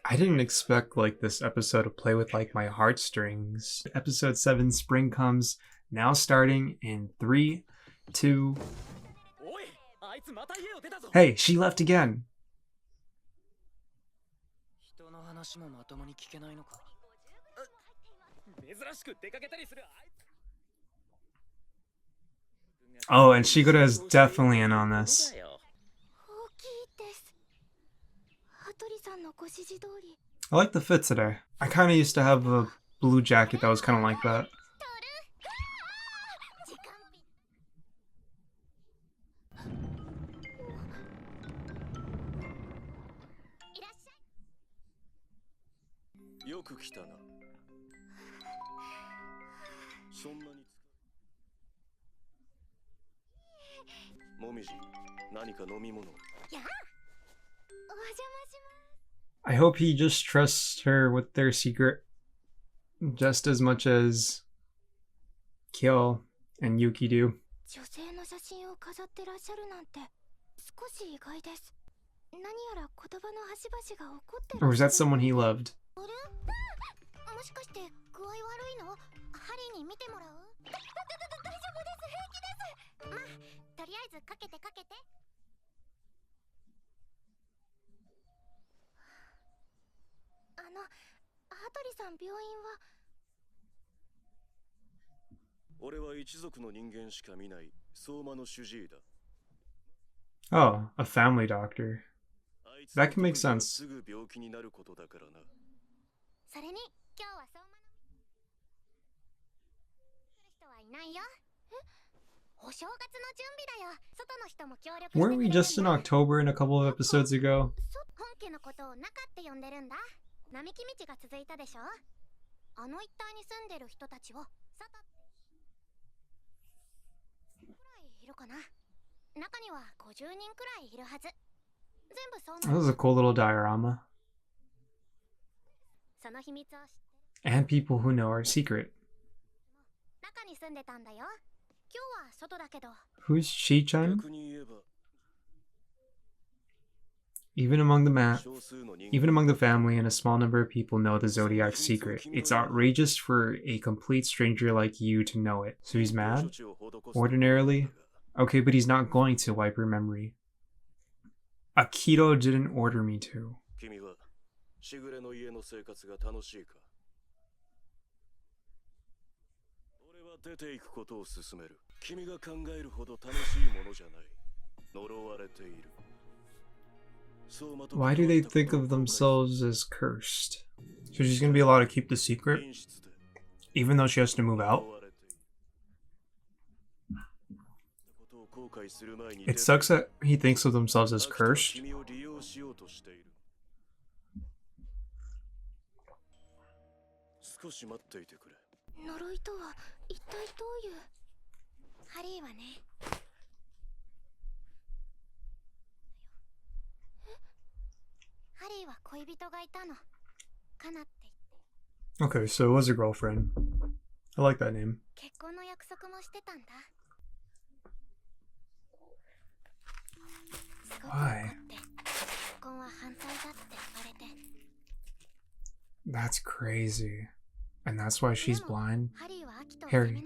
I didn't expect like this episode to play with like my heartstrings. Episode 7, Spring Comes, now starting in 3, 2. Hey, she left again. Oh, and Shigura is definitely in on this. I like the fit today. I kind of used to have a blue jacket that was kind of like that. I hope he just trusts her with their secret just as much as Kyo and Yuki do. Or was that someone he loved? Oh, a family doctor. That can make sense. Weren't we just in October in a couple of episodes ago? That was a cool little diorama. And people who know our secret. Who's Chi-chan? Even among the family and a small number of people know the Zodiac's secret. It's outrageous for a complete stranger like you to know it. So he's mad? Ordinarily? Okay, but he's not going to wipe her memory. Akito didn't order me to. Why do they think of themselves as cursed? So she's gonna be allowed to keep the secret? Even though she has to move out? It sucks that he thinks of themselves as cursed. Okay, so it was a girlfriend. I like that name. Why? That's crazy. And that's why she's blind? Harry.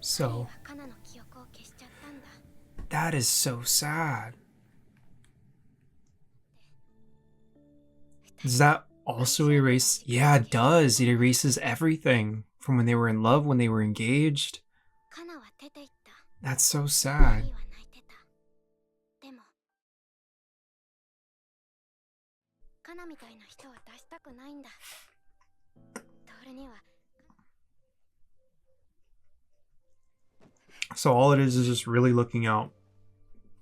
So, that is so sad. Does that also erase? Yeah, it does. It erases everything from when they were in love, when they were engaged. That's so sad. So all it is just really looking out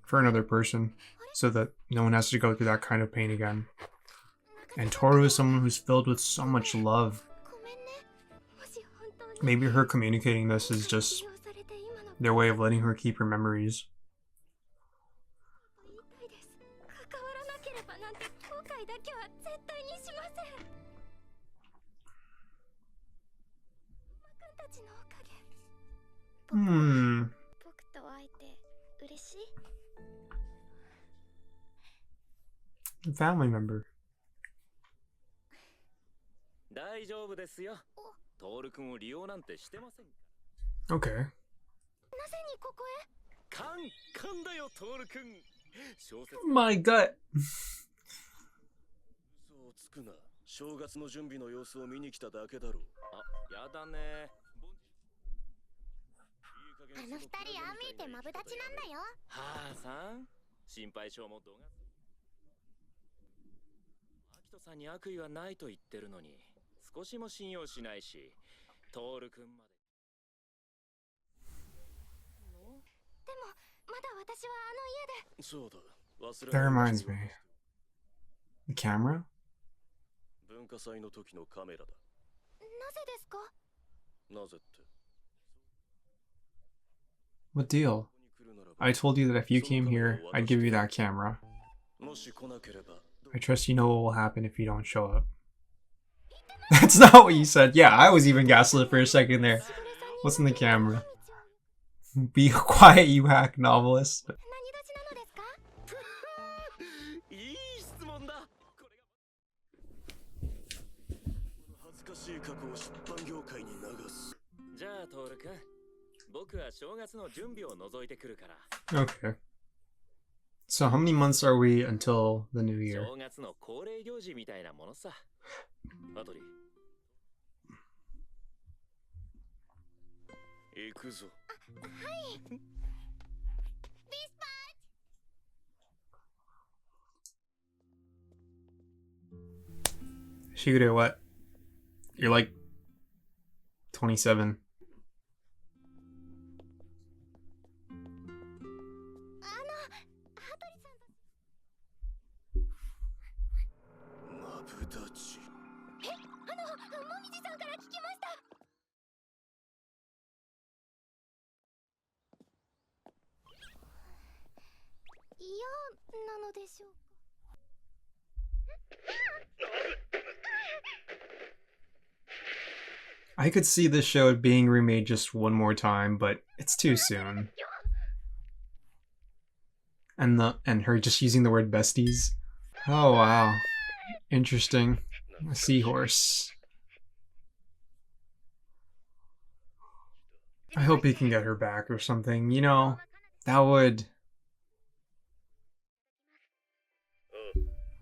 for another person so that no one has to go through that kind of pain again. And Tohru is someone who's filled with so much love. Maybe her communicating this is just their way of letting her keep her memories. A family member. 大丈夫ですよ。トール君を利用なんてしてません。 Okay. なぜにここへ？カンだよトール君。小説 My gut. 嘘をつくな。正月の準備の様子を見に来ただけだろう。あ、やだね。あの二人ああ見えてマブダチなんだよ。はあさん、心配性も度が。アキトさんに悪意はないと言ってるのに、少しも信用しないし、トール君まで。でもまだ私はあの家で。そうだ。忘れ That ない reminds me. The camera? 文化祭の時のカメラだ。なぜですか？なぜって。 What deal? I told you that if you came here, I'd give you that camera. もし来なければ。 I trust you know what will happen if you don't show up. That's not what you said. Yeah, I was even gaslit for a second there. What's in the camera? Be quiet, you hack novelist. 何立ちなのですか？いい質問だ。これが恥ずかしい過去を出版業界に流す。じゃあトール君、僕は正月の準備を覗いてくるから。 Okay. So how many months are we until the new year? 正月の恒例行事みたいなものさ。ハトリ。行くぞ。はい。ビスパー Shigure, what? You're like 27. 羽鳥さんと。マブダチ。もみじさんから聞きました。嫌なのでしょうか。 I could see this show being remade just one more time, but it's too soon. And her just using the word besties. Oh wow. Interesting. A seahorse. I hope he can get her back or something, you know, that would...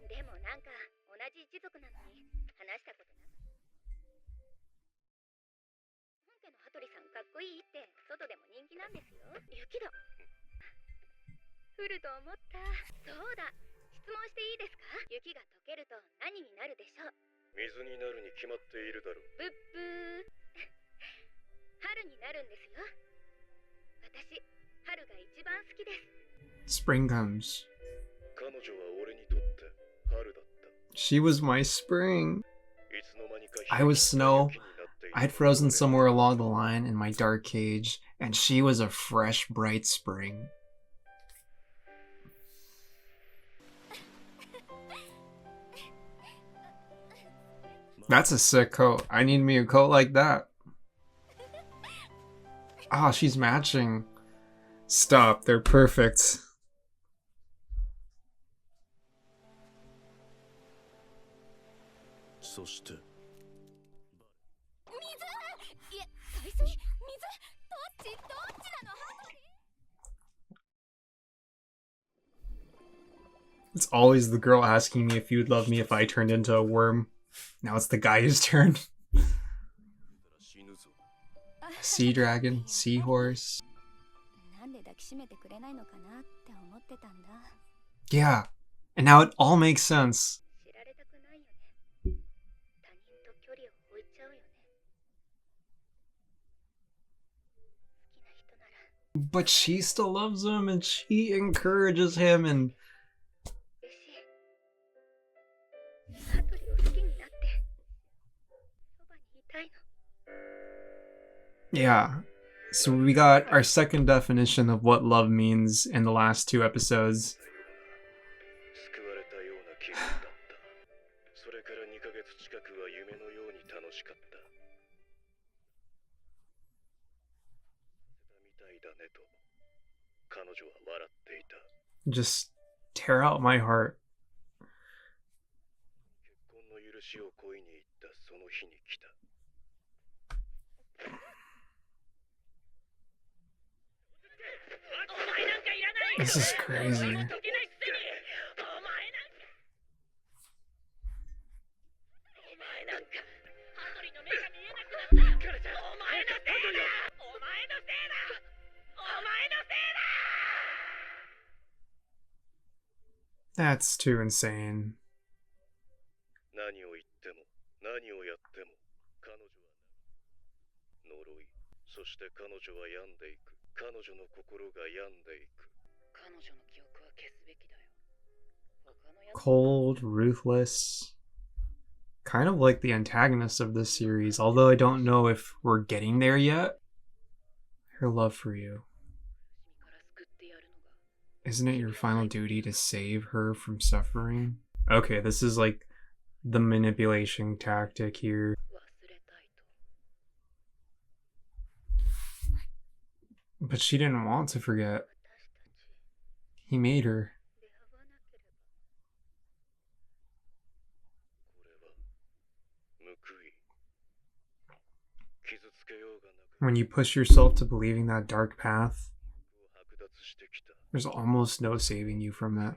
でもなんか同じ一族なのに話したことなかった。本家の羽鳥さんかっこいいって外でも人気なんですよ。雪だ。降ると思った。そうだ。質問していいですか？雪が溶けると何になるでしょう？水になるに決まっているだろう。ブッブー。春になるんですよ。私、春が一番好きです。Spring comes. 彼女は俺にとって春だった。 She was my spring. いつの間にか I was snow. I'd frozen somewhere along the line in my dark cage, and she was a fresh, bright spring. That's a sick coat. I need me a coat like that. Ah, she's matching. Stop, they're perfect. そして。 It's always the girl asking me if you'd love me if I turned into a worm. Now it's the guy's turn. Sea dragon, seahorse. Yeah, and now it all makes sense. But she still loves him and she encourages him and... Yeah, so we got our second definition of what love means in the last two episodes. Just tear out my heart. This is crazy. That's too insane. Cold, ruthless. Kind of like the antagonist of this series, although I don't know if we're getting there yet. Her love for you. Isn't it your final duty to save her from suffering? Okay, this is like the manipulation tactic here. But she didn't want to forget. He made her. When you push yourself to believing that dark path, there's almost no saving you from that.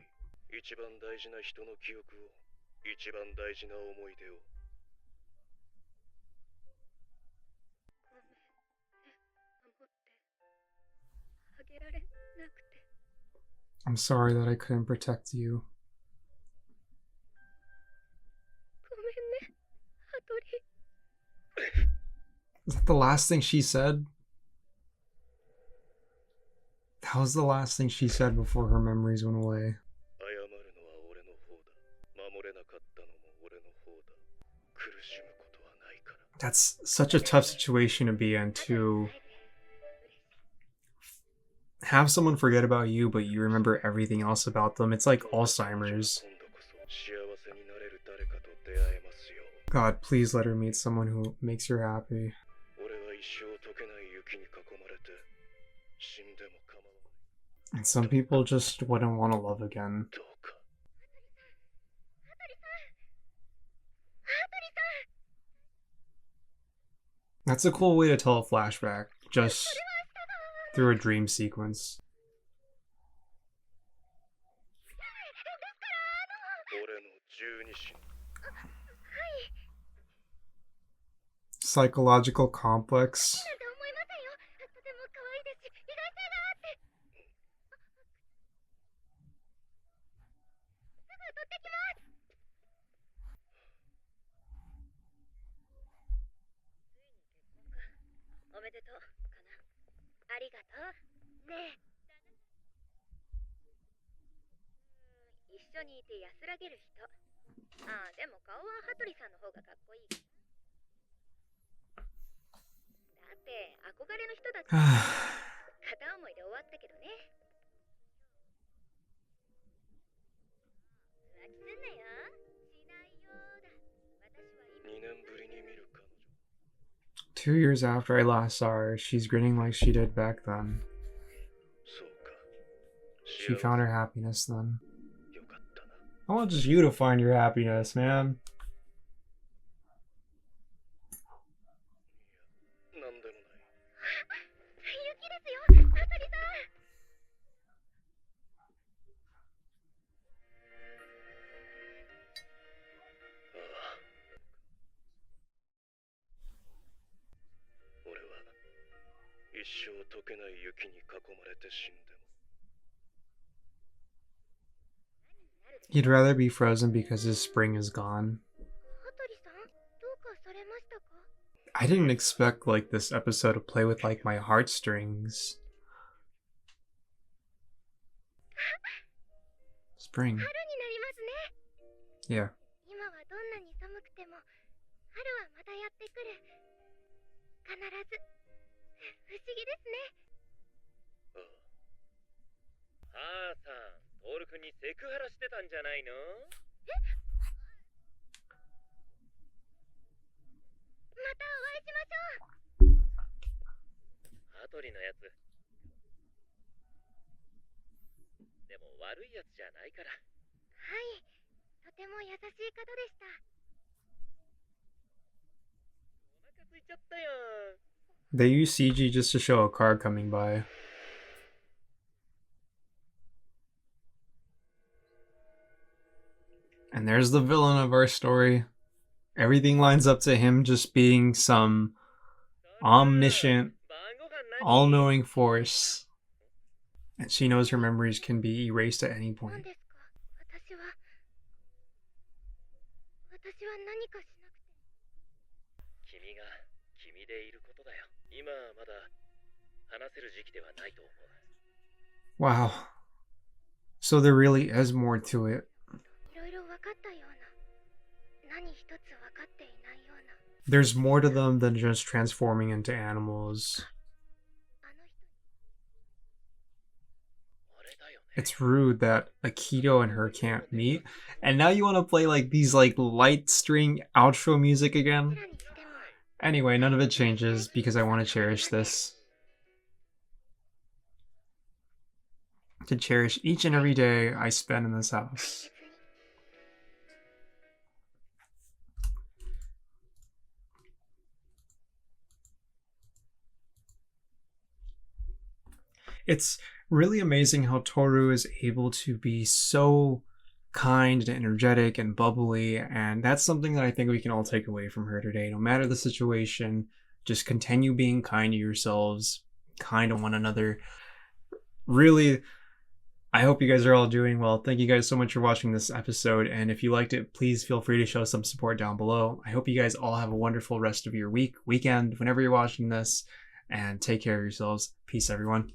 I'm sorry that I couldn't protect you. Is that the last thing she said? That was the last thing she said before her memories went away. That's such a tough situation to be in, to have someone forget about you, but you remember everything else about them. It's like Alzheimer's. God, please let her meet someone who makes her happy. And some people just wouldn't want to love again. That's a cool way to tell a flashback, just through a dream sequence. Psychological complex. Two years after I last saw her, she's grinning like she did back then. She found her happiness then. I want just you to find your happiness, man. He'd rather be frozen because his spring is gone. I didn't expect like this episode to play with like my heartstrings. Spring. Yeah. 悪いやつじゃないから。はい、とても優しい方でした。お腹空いちゃったよ。 They use CG just to show a car coming by. And there's the villain of our story. Everything lines up to him just being some omniscient, all-knowing force. And she knows her memories can be erased at any 何 point. ですか？私は何かしなくて。君が君でいることだよ。今はまだ話せる時期ではないと思う。 Wow. So there really is more to it. いろいろ分かったような。何一つ分かっていないような。 There's more to them than just transforming into animals. あの人。 俺だよね。 It's rude that Akito and her can't meet. And now you want to play like these like light string outro music again? どちらにしても。 Anyway, none of it changes because I want to cherish this. To cherish each and every day I spend in this house. It's really amazing how Tohru is able to be so kind and energetic and bubbly, and that's something that I think we can all take away from her today. No matter the situation, just continue being kind to yourselves, kind to one another. Really, I hope you guys are all doing well. Thank you guys so much for watching this episode, and if you liked it, please feel free to show some support down below. I hope you guys all have a wonderful rest of your weekend, whenever you're watching this, and take care of yourselves. Peace, everyone.